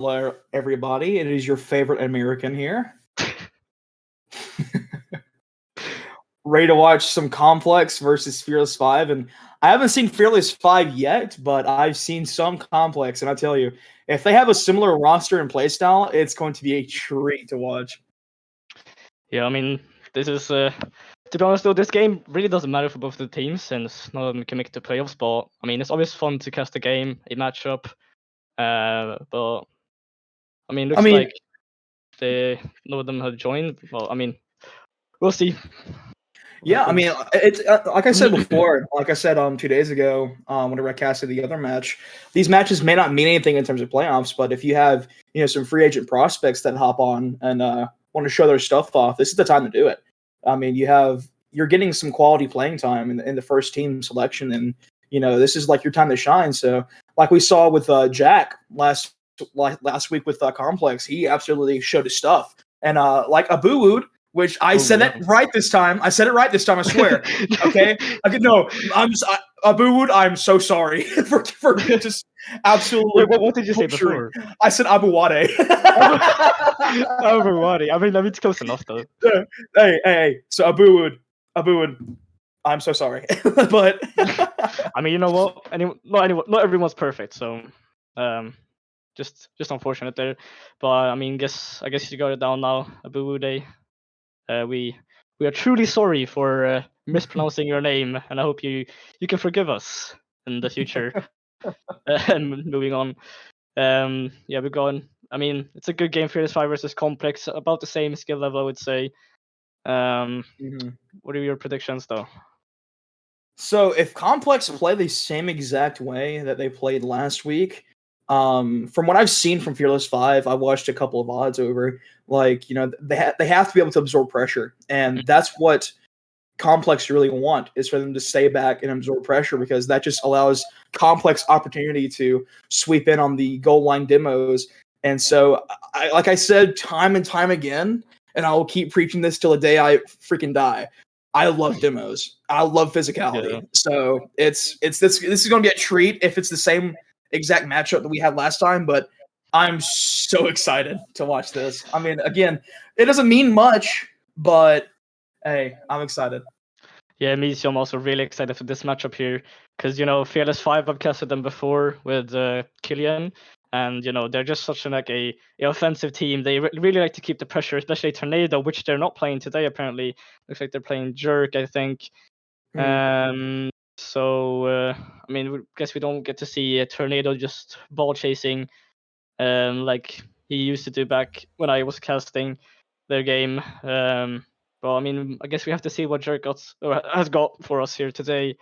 Hello, everybody. It is your favorite American here. Ready to watch some Complex versus Fearless 5. And I haven't seen Fearless 5 yet, but I've seen some Complex. And I tell you, if they have a similar roster and playstyle, it's going to be a treat to watch. Yeah, I mean, this is, to be honest though, this game really doesn't matter for both the teams since none of them can make it to playoffs, but I mean, it's always fun to cast a game, a matchup, but I mean, looks like none of them have joined. Well, I mean, we'll see. Yeah, I mean, it's like I said before, like I said 2 days ago, whenever I casted the other match, these matches may not mean anything in terms of playoffs, but if you have some free agent prospects that hop on and want to show their stuff off, this is the time to do it. I mean, you're getting some quality playing time in the first team selection, and this is like your time to shine. So, like we saw with Jack last week with Complex, he absolutely showed his stuff, and like Abu which I said it right this time. I said it right this time. I swear. Okay. No. Abu Wood. I'm so sorry for just absolutely. Wait, what did you say before? I said Abu Wade. Abu Wade. I mean, it's close enough though. Hey. So Abu Wood. I'm so sorry, but I mean, you know what? Not everyone's perfect. So, just unfortunate there. But I mean, I guess you got it down now, Abu Wade. We are truly sorry for mispronouncing your name, and I hope you can forgive us in the future. And moving on, yeah, we're going. I mean, it's a good game. Fearless 5 versus Complex, about the same skill level, I would say. What are your predictions, though? So, if Complex play the same exact way that they played last week, from what I've seen from Fearless 5, I watched a couple of odds over. Like, they have to be able to absorb pressure, and that's what Complex really want, is for them to stay back and absorb pressure, because that just allows Complex opportunity to sweep in on the goal line demos. And so, like I said time and time again, and I will keep preaching this till the day I freaking die, I love demos. I love physicality. Yeah. So this is going to be a treat if it's the same exact matchup that we had last time, but I'm so excited to watch this. I mean, again, it doesn't mean much, but hey, I'm excited. Yeah, me too. I'm also really excited for this matchup here because, Fearless 5, I've casted them before with Killian, and, they're just such a offensive team. They really like to keep the pressure, especially Tornado, which they're not playing today, apparently. Looks like they're playing Jerk, I think. So, I mean, I guess we don't get to see a Tornado just ball chasing like he used to do back when I was casting their game. Well, I mean, I guess we have to see what Jerk has got for us here today.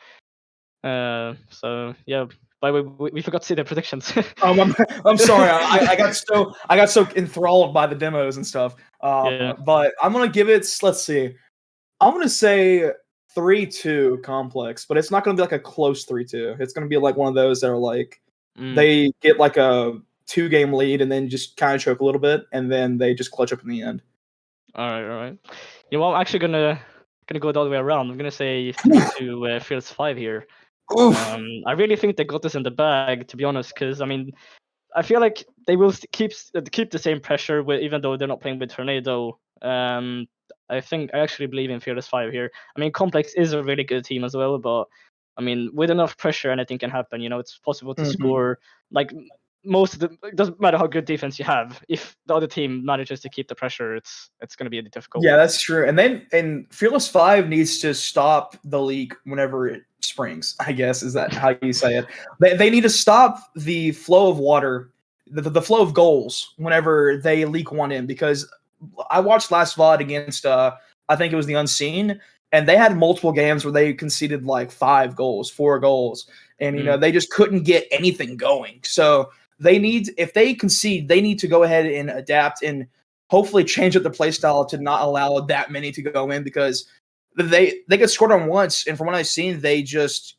So yeah. By the way, we forgot to see their predictions. I'm sorry. I got so enthralled by the demos and stuff. Yeah. But I'm gonna give it. Let's see. I'm gonna say 3-2 Complex, but it's not gonna be like a close 3-2. It's gonna be like one of those that are like they get like a 2-game lead and then just kind of choke a little bit, and then they just clutch up in the end. All right. You know, I'm actually gonna go the other way around. I'm gonna say 3-2 Fearless 5 here. I really think they got this in the bag, to be honest, because I mean, I feel like they will keep the same pressure even though they're not playing with Tornado. I actually believe in Fearless 5 here. I mean, Complex is a really good team as well, but I mean, with enough pressure, anything can happen. It's possible to score. Like it doesn't matter how good defense you have. If the other team manages to keep the pressure, it's going to be difficult. Yeah, that's true. And Fearless 5 needs to stop the leak whenever it springs, I guess. Is that how you say it? They need to stop the flow of water, the flow of goals whenever they leak one in, because I watched last VOD against I think it was the Unseen, and they had multiple games where they conceded like 4 goals, and they just couldn't get anything going. So if they concede, they need to go ahead and adapt and hopefully change up the play style to not allow that many to go in, because they get scored on once, and from what I've seen, they just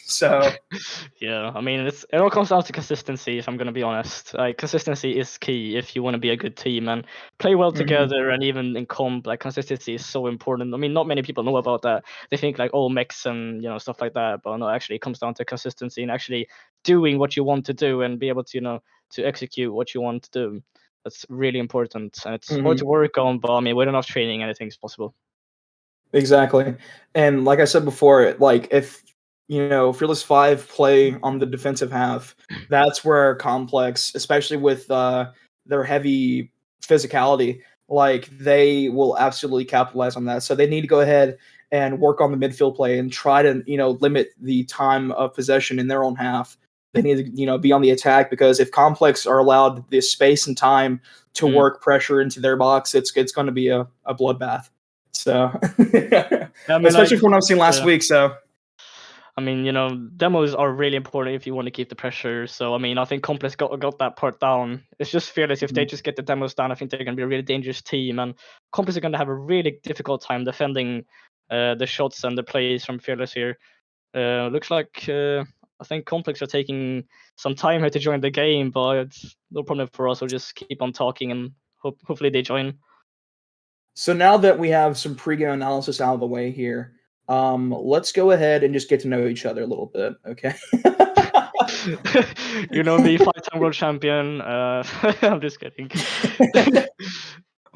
so yeah. I mean, it all comes down to consistency. If I'm going to be honest, like consistency is key if you want to be a good team and play well together, and even in comp, like consistency is so important. I mean, not many people know about that. They think like mix and stuff like that, but no, actually, it comes down to consistency and actually doing what you want to do and be able to to execute what you want to do. That's really important, and it's hard to Mhm. work on. But I mean, with enough training, anything's possible. Exactly. And like I said before, like if Fearless 5 play on the defensive half, that's where Complex, especially with their heavy physicality, like they will absolutely capitalize on that. So they need to go ahead and work on the midfield play and try to, limit the time of possession in their own half. They need to, be on the attack, because if Complex are allowed the space and time to work pressure into their box, it's going to be a bloodbath. So, I mean, especially like, from what I've seen last week. So, I mean, demos are really important if you want to keep the pressure. So, I mean, I think Complex got that part down. It's just Fearless. If they just get the demos down, I think they're going to be a really dangerous team. And Complex are going to have a really difficult time defending the shots and the plays from Fearless here. Looks like I think Complex are taking some time here to join the game, but it's no problem for us. We'll just keep on talking and hopefully they join. so now that we have some pregame analysis out of the way here, let's go ahead and just get to know each other a little bit, okay? You know me, 5-time world champion. I'm just kidding.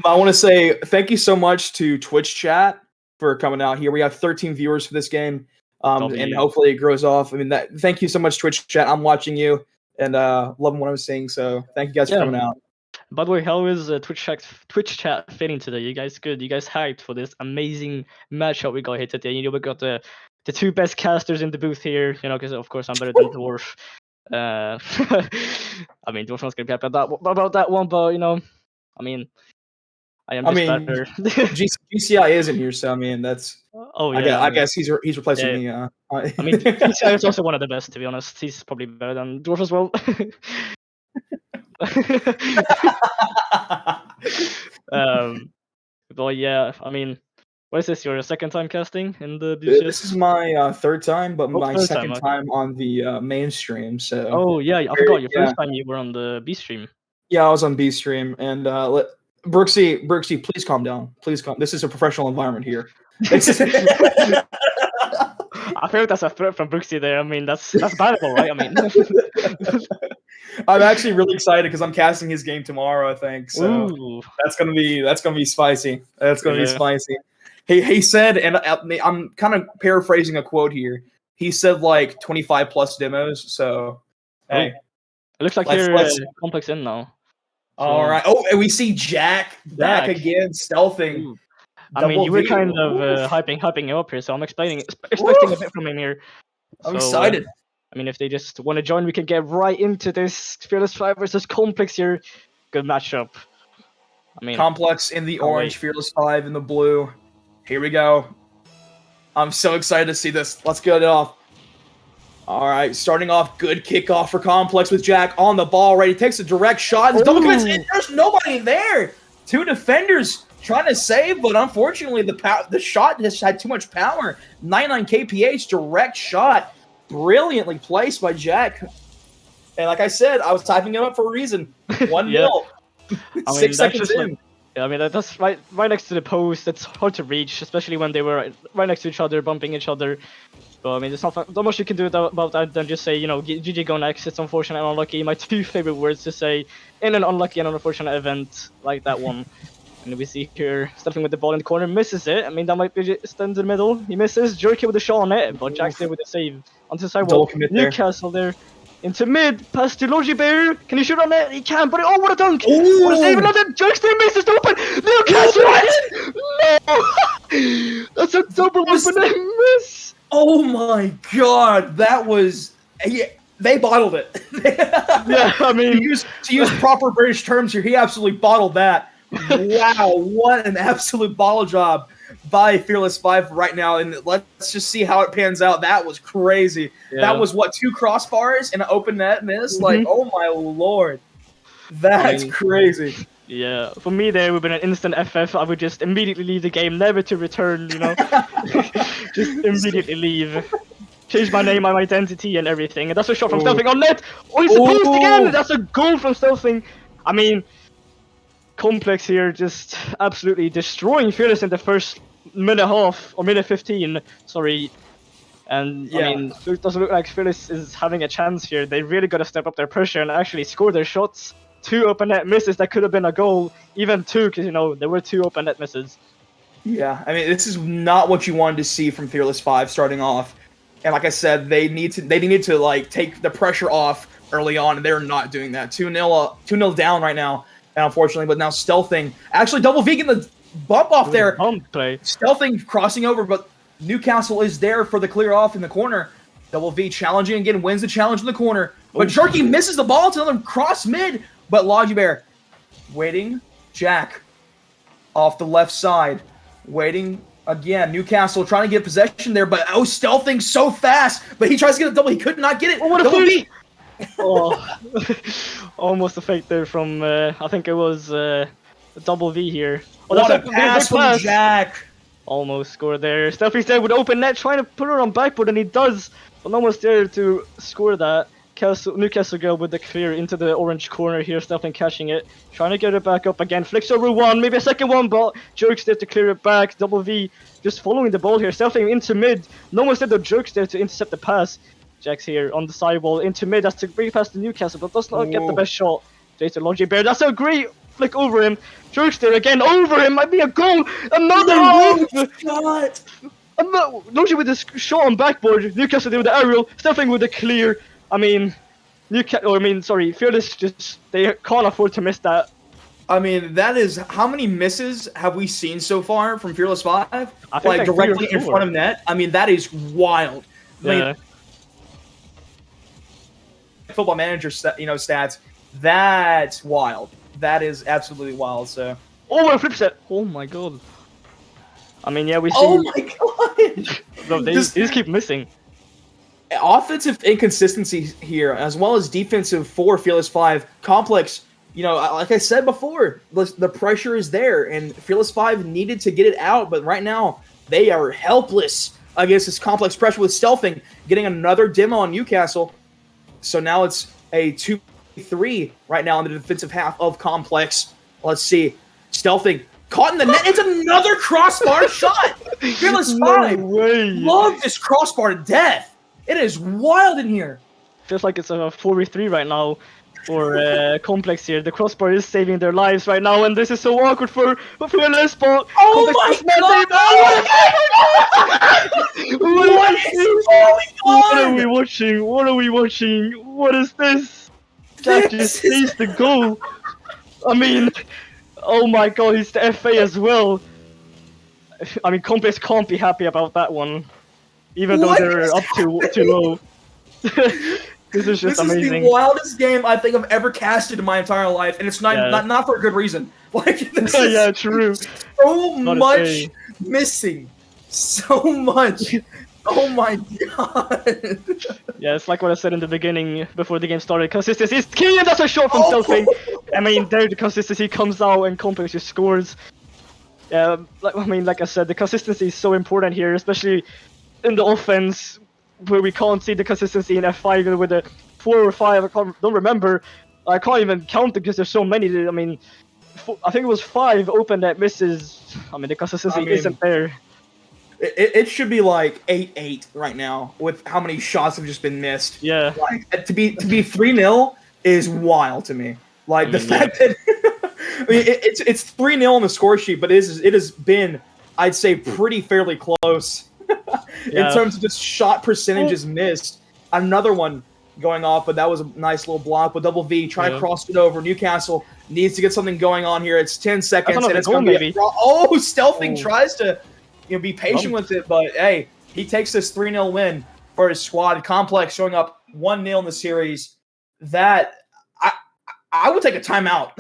I want to say thank you so much to Twitch chat for coming out here. We have 13 viewers for this game, and hopefully it grows off. I mean, thank you so much, Twitch chat. I'm watching you and loving what I'm seeing. So thank you guys for coming out. By the way, how is Twitch chat fitting today? You guys good? You guys hyped for this amazing matchup we got here today? We got the two best casters in the booth here. Because of course I'm better than Dwarf. I mean, Dwarf not gonna be happy about that one, but I mean, I am just better. GCI isn't here, so I mean that's. Oh yeah. I guess he's replacing me. I mean, GCI is also one of the best, to be honest. He's probably better than Dwarf as well. But yeah, I mean, what is this? Your second time casting in the BGCS? This is my third time, but my second time on the mainstream. So. Oh yeah, I forgot. Your first time you were on the B stream. Yeah, I was on B stream, and Brooksy, please calm down. Please calm. This is a professional environment here. I feel like that's a threat from Brooksy there. I mean, that's battable, right? I mean, I'm actually really excited because I'm casting his game tomorrow. I think so. Ooh. That's gonna be spicy. That's gonna be spicy. He said, and I'm kind of paraphrasing a quote here. He said like 25 plus demos. So hey, it looks like you're Complex in now. So, all right. Oh, and we see Jack back again, stealthing. Ooh. I mean, you were kind of hyping him up here, so I'm expecting a bit from him here. I'm excited. I mean, if they just want to join, we can get right into this Fearless 5 versus Complex here. Good matchup. I mean, Complex in the orange, Fearless 5 in the blue. Here we go. I'm so excited to see this. Let's get it off. All right, starting off, good kickoff for Complex with Jack on the ball, ready. Takes a direct shot. Double commits. There's nobody there. Two defenders trying to save, but unfortunately, the shot just had too much power. 99 kph, direct shot. Brilliantly placed by Jack. And like I said, I was typing him up for a reason. 1-0. 6 seconds in. I mean, that's right next to the post. It's hard to reach, especially when they were right next to each other, bumping each other. But I mean, there's not much you can do about that than just say, GG go next. It's unfortunate and unlucky. My two favorite words to say in an unlucky and unfortunate event like that one. And we see here, stepping with the ball in the corner, misses it. I mean, that might be stand in the middle. He misses, jerky with the shot on it, but Jack's there with the save. Onto the sidewalk, Newcastle there. Into mid, pass to Logi Bear. Can he shoot on it? He can, but what a dunk! Ooh. What a save, another Jack's there misses, open! Newcastle! No! That's a double open miss! Oh my god, that was... They bottled it. Yeah, I mean... To use proper British terms here, he absolutely bottled that. Wow, what an absolute ball job by Fearless 5 right now. And let's just see how it pans out. That was crazy. Yeah. That was, what, 2 crossbars and an open net miss? Like, oh my lord. That's crazy. Yeah, for me there would have been an instant FF. I would just immediately leave the game, never to return, Just immediately leave. Change my name, my identity and everything. And that's a shot from Stealthing on net! Oh, he's post again! That's a goal from Stealthing! I mean... Complex here just absolutely destroying Fearless in the first minute half, or minute 15, sorry. And I Yeah. mean, it doesn't look like Phyllis is having a chance here. They really got to step up their pressure and actually score their shots. 2 open net misses that could have been a goal, even 2, because there were 2 open net misses. Yeah, I mean, this is not what you wanted to see from Fearless 5 starting off. And like I said, they needed to like take the pressure off early on, and they're not doing that. 2-0 down right now, unfortunately, but now Stealthing. Actually, Double V getting the bump off there. Bump play. Stealthing crossing over, but Newcastle is there for the clear off in the corner. Double V challenging again, wins the challenge in the corner. But Jerky misses the ball to another cross mid. But Logi Bear waiting. Jack off the left side. Waiting again. Newcastle trying to get possession there, but Stealthing so fast. But he tries to get a double. He could not get it. Oh, what a double finish! Almost a fake there from, I think it was Double V here. Oh, what that's a pass from Jack. Almost scored there. Stealthy's there with open net, trying to put her on backboard, and he does. But no one's there to score that. Newcastle girl with the clear into the orange corner here. Stealthy catching it, trying to get it back up again. Flicks over one, maybe a second one, but Jerks there to clear it back. Double V just following the ball here. Stealthy into mid. No one's there. The Jerks there to intercept the pass. Jack's here on the sidewall into mid. That's to bring past the Newcastle, but does not get the best shot. Jason Logi Bear. That's a great flick over him. Jerks there again over him. Might be a goal. Another shot. Logi with this shot on backboard. Newcastle there with the aerial. Stealthing with the clear. I mean, Fearless they can't afford to miss that. I mean, that is how many misses have we seen so far from Fearless 5? I think like directly in front of net. I mean, that is wild. I mean, Football Manager, stats. That's wild. That is absolutely wild. So. Oh, what a flip set! Oh my god. I mean, yeah, we see. Oh my god! Bro, they just keep missing. Offensive inconsistency here, as well as defensive for Fearless 5. Complex, like I said before, the pressure is there, and Fearless 5 needed to get it out, but right now they are helpless against this Complex pressure with Stealthing, getting another demo on Newcastle. So now it's a 2-3 right now in the defensive half of Complex. Let's see. Stealthing caught in the net. It's another crossbar shot. Fearless 5. No way. Love this crossbar to death. It is wild in here. Feels like it's a 4v3 right now for Complex here. The crossbar is saving their lives right now, and this is so awkward for Fearless, but oh my god! What are we watching? What are we watching? What is this? Jack just sees the goal. I mean, oh my god, he's the FA as well. I mean, Complex can't be happy about that one. Even though they're up too low. This is just amazing. This is the wildest game I think I've ever casted in my entire life, and it's not for a good reason. Like, this is yeah, true. So much missing. So much. Oh my god. Yeah, it's like what I said in the beginning before the game started. Consistency is key, and that's a shot from Stealthing. I mean, there the consistency comes out and Complex just scores. Like I said, the consistency is so important here, especially in the offense, where we can't see the consistency in F5 with the 4 or 5. Don't remember. I can't even count because there's so many. I mean, I think it was 5 open net misses. I mean, the consistency isn't there. It should be like 8-8 right now with how many shots have just been missed. Yeah. Like, to be 3-0 is wild to me. Like the fact that I mean, it's 3-0 on the score sheet, but it has been, I'd say, pretty fairly close. In terms of just shot percentages missed. Another one going off, but that was a nice little block. But Double V trying to cross it over. Newcastle needs to get something going on here. It's 10 seconds. And it's going to be Stealthing tries to be patient with it, but hey, he takes this 3-0 win for his squad. Complex showing up 1-0 in the series. That I would take a timeout,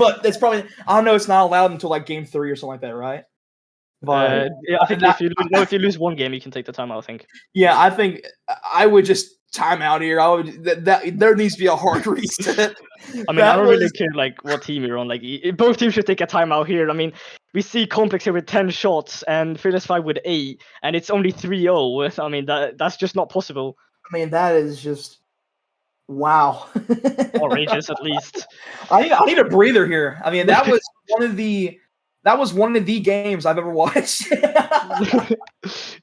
but it's probably, I don't know, it's not allowed until like game 3 or something like that, right? But yeah, I think if you lose one game, you can take the timeout. I think. Yeah, I think I would just time out here. I would there needs to be a hard reset. I mean, I don't really care like what team you're on. Like both teams should take a timeout here. I mean, we see Complex here with 10 shots and Fearless 5 with 8, and it's only 3-0. I mean, that's just not possible. I mean, that is just wow. Outrageous, at least. I need a breather here. I mean, that was one of the games I've ever watched.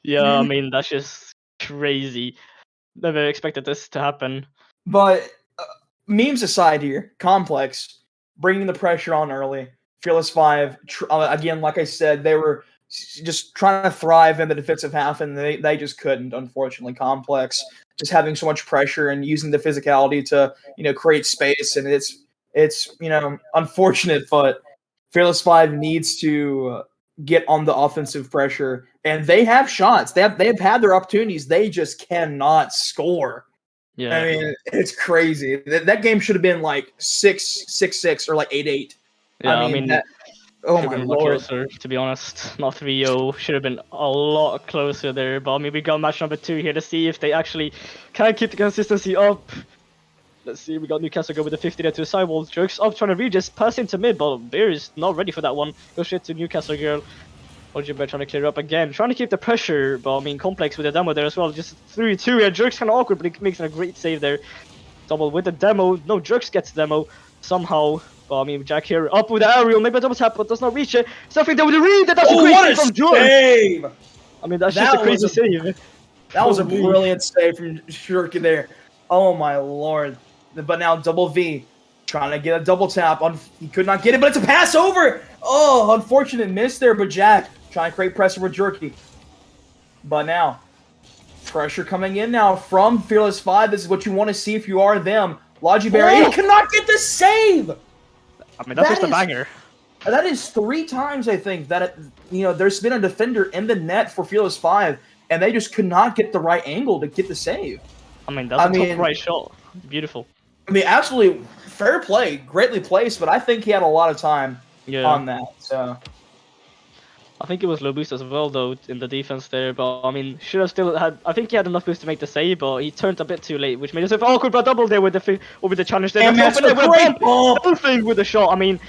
Yeah, I mean, that's just crazy. Never expected this to happen. But memes aside here, Complex bringing the pressure on early. Fearless 5, again, like I said, they were just trying to thrive in the defensive half, and they just couldn't, unfortunately. Complex just having so much pressure and using the physicality to, create space, and it's unfortunate, but Fearless 5 needs to get on the offensive pressure, and they have shots. They have had their opportunities. They just cannot score. Yeah. I mean, it's crazy. That game should have been like 6-6 or like 8-8. Yeah, I mean oh my lord. Closer, to be honest. Not 3-0. Should have been a lot closer there. But I mean, we got match number 2 here to see if they actually can keep the consistency up. Let's see, we got Newcastle go with the 50 there to the sidewall. Jerks up, trying to read, just pass into mid, but Bear is not ready for that one. Go straight to Newcastle girl. Ojibwe trying to clear up again, trying to keep the pressure, but I mean, Complex with the demo there as well. Just 3-2 here. Jerks kind of awkward, but he makes a great save there. Double with the demo. No, Jerks gets the demo somehow. But I mean, Jack here up with the aerial, maybe a double tap, but does not reach it. Something there with the read. That's a great save from Jerks. Save! I mean, that's just a crazy save. That was a brilliant save from Jerk there. Oh my lord. But now Double V trying to get a double tap. He could not get it, but it's a pass over. Oh, unfortunate miss there, but Jack trying to create pressure with Jerky. But now, pressure coming in now from Fearless 5. This is what you want to see if you are them. Logi Berry cannot get the save. I mean, that's just a banger. That is 3 times, I think, that there's been a defender in the net for Fearless 5, and they just could not get the right angle to get the save. I mean, that's a top right shot. Beautiful. I mean, absolutely fair play, greatly placed, but I think he had a lot of time on that. So I think it was low boost as well, though, in the defense there. But I mean, should have still had. I think he had enough boost to make the save, but he turned a bit too late, which made us awkward. But double there with the challenge there. And that's a great ball. Thing with the shot. I mean,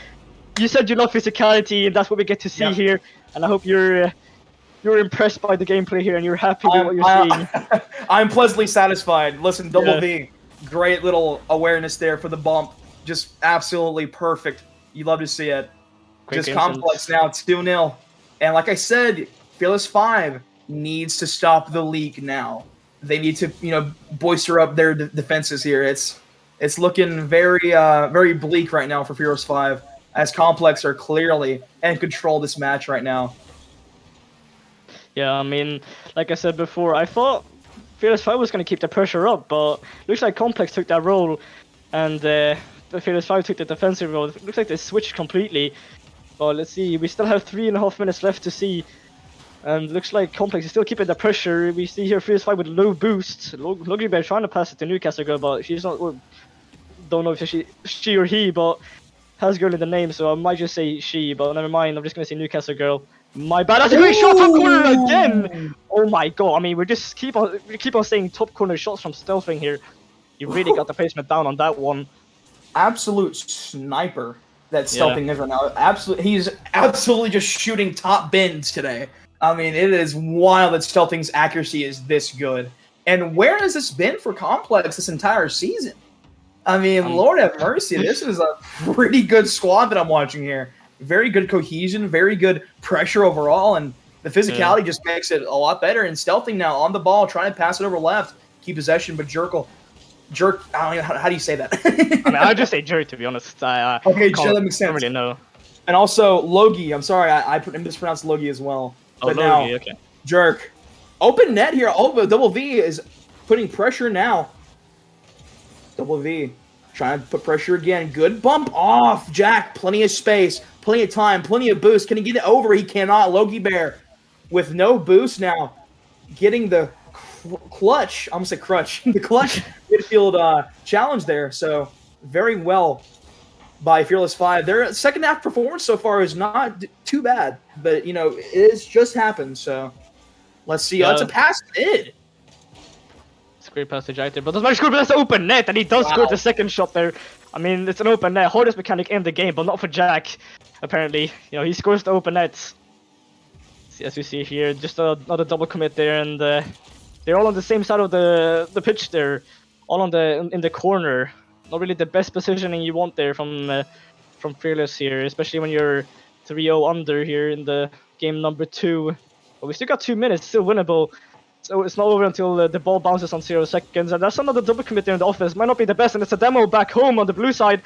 you said you love physicality, and that's what we get to see here. And I hope you're impressed by the gameplay here, and you're happy with what you're seeing. I'm pleasantly satisfied. Listen, Double V. Great little awareness there for the bump. Just absolutely perfect. You love to see it. Great just Complex now, 2-0. And like I said, Fearless 5 needs to stop the leak now. They need to, boister up their defenses here. It's looking very, very bleak right now for Fearless 5, as Complex are clearly in control of this match right now. Yeah, I mean, like I said before, I thought Fearless 5 was going to keep the pressure up, but looks like Complex took that role, and the Fearless 5 took the defensive role. It looks like they switched completely. But let's see, we still have 3.5 minutes left to see, and looks like Complex is still keeping the pressure. We see here Fearless 5 with low boost. Luxury Bear trying to pass it to Newcastle girl, but she's not. Don't know if she or he, but has girl in the name, so I might just say she. But never mind, I'm just going to say Newcastle girl. My bad. That's a great shot top corner again. Oh my god! I mean, we just keep on saying top corner shots from Stealthing here. You really got the placement down on that one. Absolute sniper that Stealthing is right now. He's absolutely just shooting top bins today. I mean, it is wild that Stealthing's accuracy is this good. And where has this been for Complex this entire season? I mean, Lord have mercy. This is a pretty good squad that I'm watching here. Very good cohesion, very good pressure overall, and the physicality just makes it a lot better. And Stealthing now on the ball, trying to pass it over left, keep possession, but Jerk, I don't know, how do you say that? I mean, I'll just say Jerk, to be honest. Okay, sure, that makes sense. I don't really know. And also, Logie, I'm sorry, I mispronounced Logie as well. But Logie, okay. Jerk. Open net here. Oh, Double V is putting pressure now. Double V trying to put pressure again. Good bump off. Jack, plenty of space, plenty of time, plenty of boost. Can he get it over? He cannot. Logie Bear with no boost now. Getting the clutch. I almost said crutch. The clutch midfield challenge there. So very well by Fearless 5. Their second half performance so far is not too bad. But, it has just happened. So let's see. That's a pass mid. Great passage right there, but doesn't score, but that's the open net, and he does score the second shot there. I mean, it's an open net, hardest mechanic in the game, but not for Jack, apparently. He scores the open net. As you see here, just another double commit there, and they're all on the same side of the pitch there, all in the corner. Not really the best positioning you want there from Fearless here, especially when you're 3-0 under here in the game number 2. But we still got 2 minutes, still winnable. So it's not over until the ball bounces on 0 seconds, and that's another double commit there in the offense. Might not be the best, and it's a demo back home on the blue side,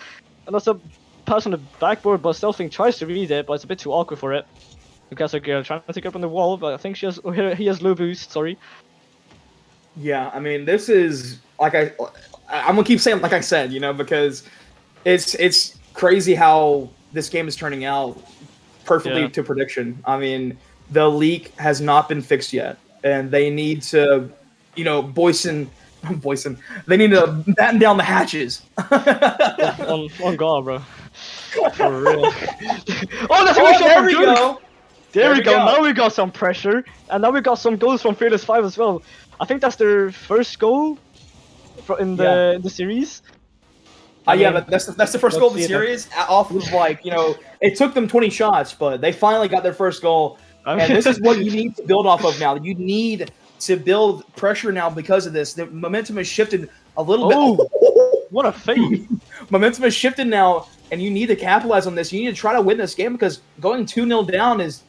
and that's a pass on the backboard, but Stealthing tries to read it, but it's a bit too awkward for it. Newcastle girl trying to take up on the wall, but I think he has low boost. Sorry. Yeah, I mean, this is like I'm gonna keep saying like I said, you know, because it's crazy how this game is turning out perfectly to prediction. I mean, the leak has not been fixed yet, and they need to, you know, they need to batten down the hatches. on God, bro. For real. Oh, that's a good shot there from we Duke. go. There we go. Now we got some pressure, and now we got some goals from Fearless 5 as well. I think that's their first goal in the series. Yeah, but that's the first goal of the series. Off of like, you know, it took them 20 shots, but they finally got their first goal. And this is what you need to build off of now. You need to build pressure now because of this. The momentum has shifted a little bit. What a fake! Momentum has shifted now, and you need to capitalize on this. You need to try to win this game because going 2-0 down is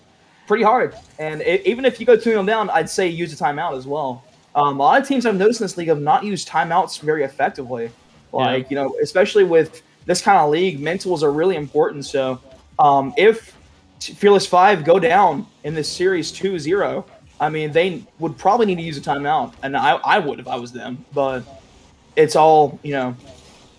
pretty hard. And even if you go 2-0 down, I'd say use a timeout as well. A lot of teams I've noticed in this league have not used timeouts very effectively. Like, you know, especially with this kind of league, mentals are really important. So if Fearless 5 go down in this series 2-0, I mean, they would probably need to use a timeout. And I would if I was them. But it's all, you know,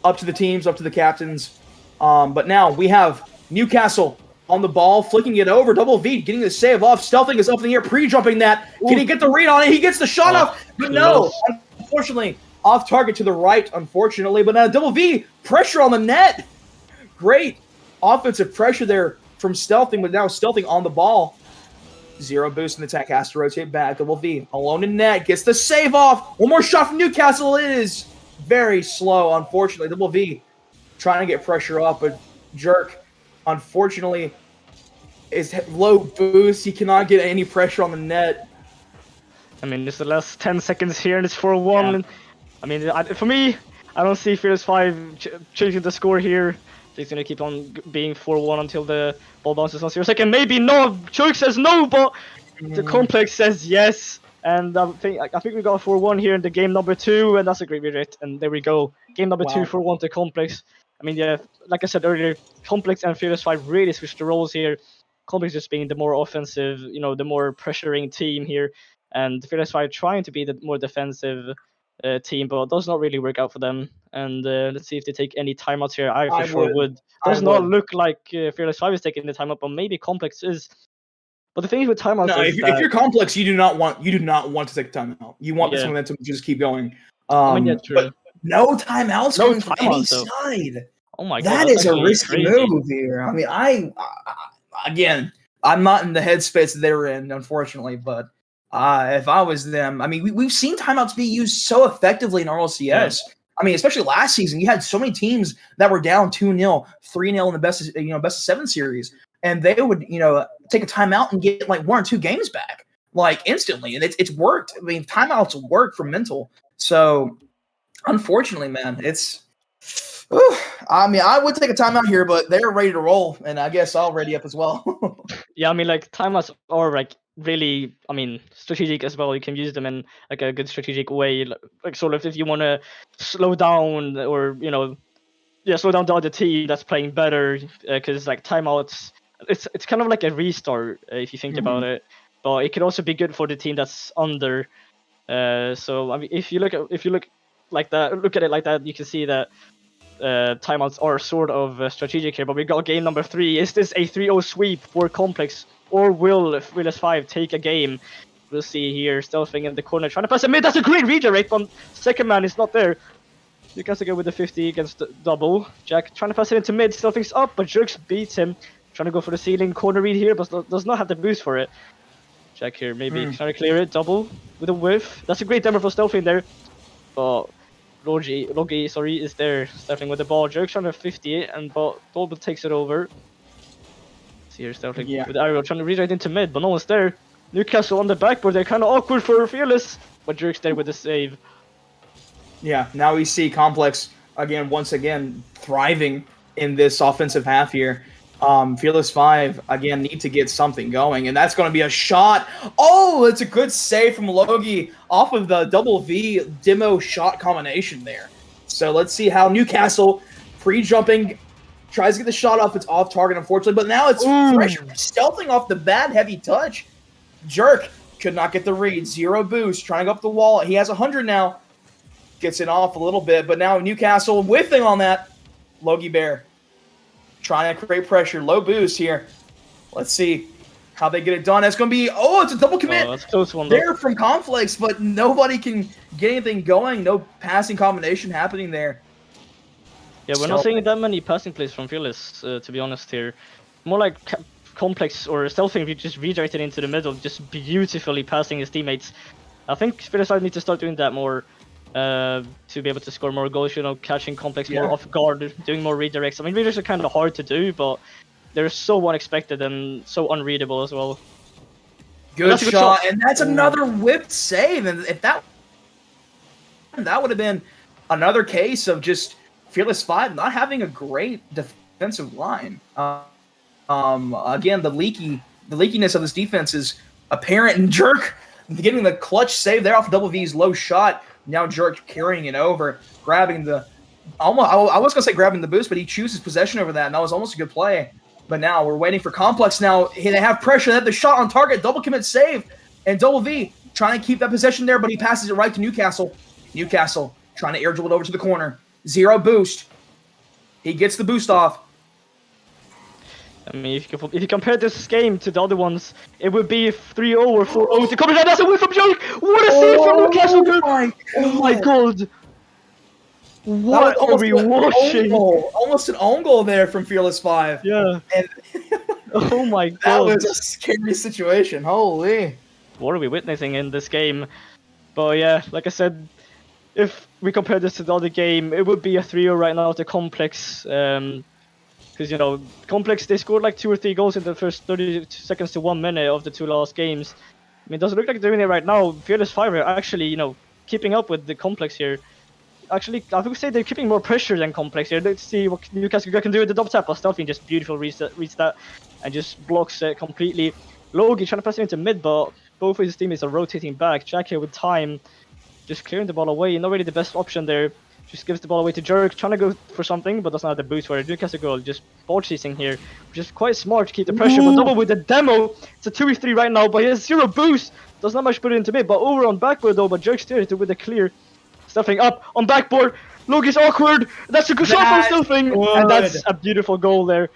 up to the teams, up to the captains. But now we have Newcastle on the ball, flicking it over. Double V getting the save off. Stealthing is up in the air, pre-jumping that. Can he get the read on it? He gets the shot off. But no, unfortunately, off target to the right, unfortunately. But now Double V, pressure on the net. Great offensive pressure there from Stealthing, but now Stealthing on the ball. 0 boost in the attack, has to rotate back. Double V alone in net, gets the save off. One more shot from Newcastle. It is very slow, unfortunately. Double V trying to get pressure off, but Jerk, unfortunately, is low boost. He cannot get any pressure on the net. I mean, it's the last 10 seconds here, and it's 4-1. Yeah. I mean, for me, I don't see Fearless 5 changing the score here. He's going to keep on being 4-1 until the ball bounces on 0 second. Maybe no. Jerk says no, but the complex says yes. And I think we got a 4-1 here in the game number 2, and that's a great redirect. And there we go. Game number 2, 4-1 to complex. I mean, yeah, like I said earlier, complex and Fearless 5 really switched the roles here. Complex just being the more offensive, you know, the more pressuring team here. And Fearless 5 trying to be the more defensive team, but it does not really work out for them. And let's see if they take any timeouts here. I for sure would. Does not look like Fearless 5 is taking the timeout, but maybe Complex is. But the thing is with timeouts is if you're Complex, you do not want to take a timeout. You want this momentum to just keep going. I mean, yeah, true. But no timeouts coming from any side. Oh my god, that is a risky move here. I mean, again, I'm not in the headspace that they're in, unfortunately, but if I was them, I mean, we've seen timeouts be used so effectively in RLCS. Yeah. I mean, especially last season, you had so many teams that were down 2-0, 3-0 in the best of 7 series, and they would, you know, take a timeout and get like 1 or 2 games back, like instantly, and it's worked. I mean, timeouts work for mental. So, unfortunately, man, it's. I mean, I would take a timeout here, but they're ready to roll, and I guess I'll ready up as well. Yeah, I mean, like timeouts are like really, I mean, strategic as well. You can use them in like a good strategic way, like sort of if you want to slow down or slow down the other team that's playing better, because like timeouts, it's kind of like a restart if you think about it, but it could also be good for the team that's under. So I mean, if you look at it like that, you can see that. Timeouts are sort of strategic here, but we got game number 3. Is this a 3-0 sweep for Complex, or will Fearless 5 take a game? We'll see here. Stealthing in the corner, trying to pass a mid. That's a great redirect, but second man is not there. You can go with the 50 against the double. Jack trying to pass it into mid. Stealthing's up, but Jerks beats him. Trying to go for the ceiling corner read here, but does not have the boost for it. Jack here, maybe trying to clear it. Double with a whiff. That's a great demo for Stealthing there, but. Logi, is there, Stealthing with the ball. Jerk trying to 50 it, and Dolby takes it over. See here, Stealthing with the arrow, trying to redirect into mid, but no one's there. Newcastle on the backboard, they're kind of awkward for Fearless, but Jerk's there with the save. Yeah, now we see Complex, once again, thriving in this offensive half here. Fearless 5, again, need to get something going, and that's going to be a shot. Oh, it's a good save from Logie off of the double V demo shot combination there. So let's see how Newcastle, pre-jumping, tries to get the shot off. It's off target, unfortunately, but now it's fresh stealthing off the bad heavy touch. Jerk could not get the read. 0 boost, trying to go up the wall. He has 100 now. Gets it off a little bit, but now Newcastle whiffing on that. Logie Bear trying to create pressure. Low boost here. Let's see how they get it done. It's going to be, it's a double commit. That's a close one, there from Conflicts, but nobody can get anything going. No passing combination happening there. Yeah, we're not seeing that many passing plays from Fearless, to be honest here. More like Complex or Stealthing just redirected into the middle, just beautifully passing his teammates. I think Fearless need to start doing that more to be able to score more goals, catching Complex more off guard, doing more redirects. I mean, redirects are kind of hard to do, but they're so unexpected and so unreadable as well. Good shot, and that's another whipped save. And if that would have been another case of just Fearless 5 not having a great defensive line. Again, the leakiness of this defense is apparent, and Jerk getting the clutch save there off Double V's low shot. Now Jerk carrying it over, grabbing the I was gonna say grabbing the boost, but he chooses possession over that, and that was almost a good play. But now we're waiting for Complex. Now they have pressure. They have the shot on target, double commit save, and Double V trying to keep that possession there, but he passes it right to Newcastle. Newcastle trying to air dribble it over to the corner. 0 boost. He gets the boost off. I mean, if you compare this game to the other ones, it would be 3-0 or 4-0 to come in. That's a win from Jerk! What a save from Newcastle! Oh my god! What are we watching? Almost an own goal there from Fearless 5. Yeah. And oh my god. That was a scary situation. Holy. What are we witnessing in this game? But yeah, like I said, if we compare this to the other game, it would be a 3-0 right now to Complex. Because, Complex, they scored like 2 or 3 goals in the first 30 seconds to 1 minute of the 2 last games. I mean, it doesn't look like they're doing it right now. Fearless 5 are actually, keeping up with the Complex here. Actually, I would say they're keeping more pressure than Complex here. Let's see what Newcastle can do with the double tap. Stealthy just beautiful reads that and just blocks it completely. Logie trying to pass it into mid, but both of his teammates are rotating back. Jack here with time, just clearing the ball away. Not really the best option there. Just gives the ball away to Jerk, trying to go for something, but doesn't have the boost for it. Newcastle goal, just ball chasing here, which is quite smart to keep the pressure. But double with the demo, it's a 2v3 right now, but he has 0 boost. Does not much put it into mid, but over on backboard though, but Jerk still with the clear. Stuffing up on backboard. Logie's awkward. That's a good shot from Stuffing, and that's a beautiful goal there.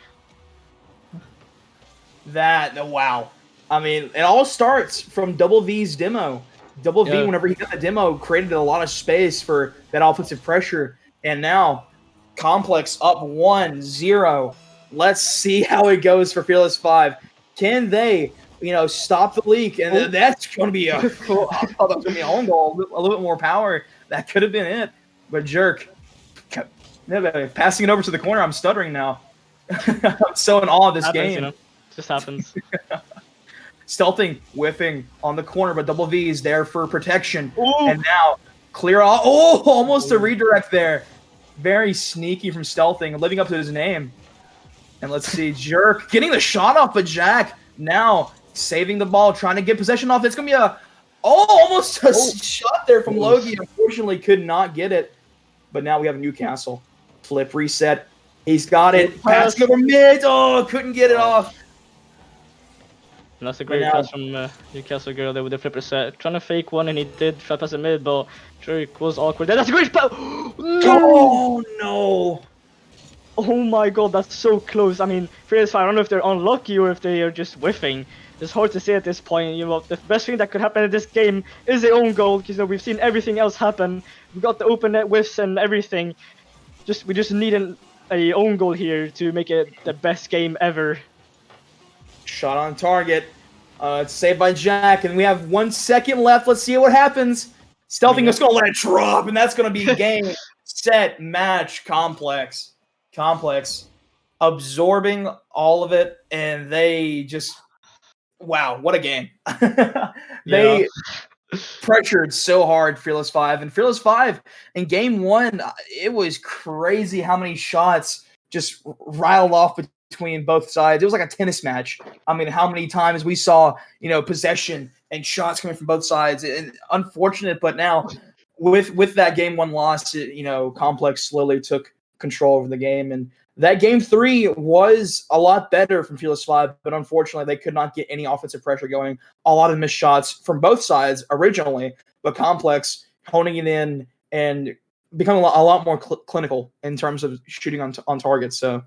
Wow. I mean, it all starts from Double V's demo. Double V, whenever he got the demo, created a lot of space for that offensive pressure. And now, Complex up 1-0. Let's see how it goes for Fearless 5. Can they, stop the leak? And that's going to be I thought that was going to be an own goal. A little bit more power. That could have been it. But Jerk, passing it over to the corner. I'm stuttering now. I'm so in awe of this game. It just happens. Stealthing, whiffing on the corner, but Double V is there for protection. Ooh. And now, clear off. Oh, almost a redirect there. Very sneaky from Stealthing, living up to his name. And let's see, Jerk getting the shot off, but Jack now saving the ball, trying to get possession off. It's going to be almost a shot there from Logie. Unfortunately, could not get it. But now we have Newcastle. Flip reset. He's got it. Pass over mid. Oh, couldn't get it off. And that's a great pass from Newcastle girl there with the flipper set. Trying to fake one, and he did try to pass it mid, but Jerk was awkward. That's a great pass! No! Oh, no! Oh my god, that's so close. I mean, Fearless 5, I don't know if they're unlucky or if they are just whiffing. It's hard to say at this point. The best thing that could happen in this game is the own goal, because we've seen everything else happen. We got the open net whiffs and everything. We just need an own goal here to make it the best game ever. Shot on target. It's saved by Jack, and we have 1 second left. Let's see what happens. Stealthing is going to let it drop, and that's going to be game, set, match, Complex. Complex absorbing all of it, and they just, wow, what a game. They pressured so hard, Fearless 5. And Fearless 5, in game 1, it was crazy how many shots just riled off between both sides. It was like a tennis match. I mean, how many times we saw, possession and shots coming from both sides. And unfortunate, but now with that game 1 loss, Complex slowly took control over the game. And that game 3 was a lot better from Fearless 5, but unfortunately they could not get any offensive pressure going. A lot of missed shots from both sides originally, but Complex honing it in and becoming a lot more clinical in terms of shooting on targets. So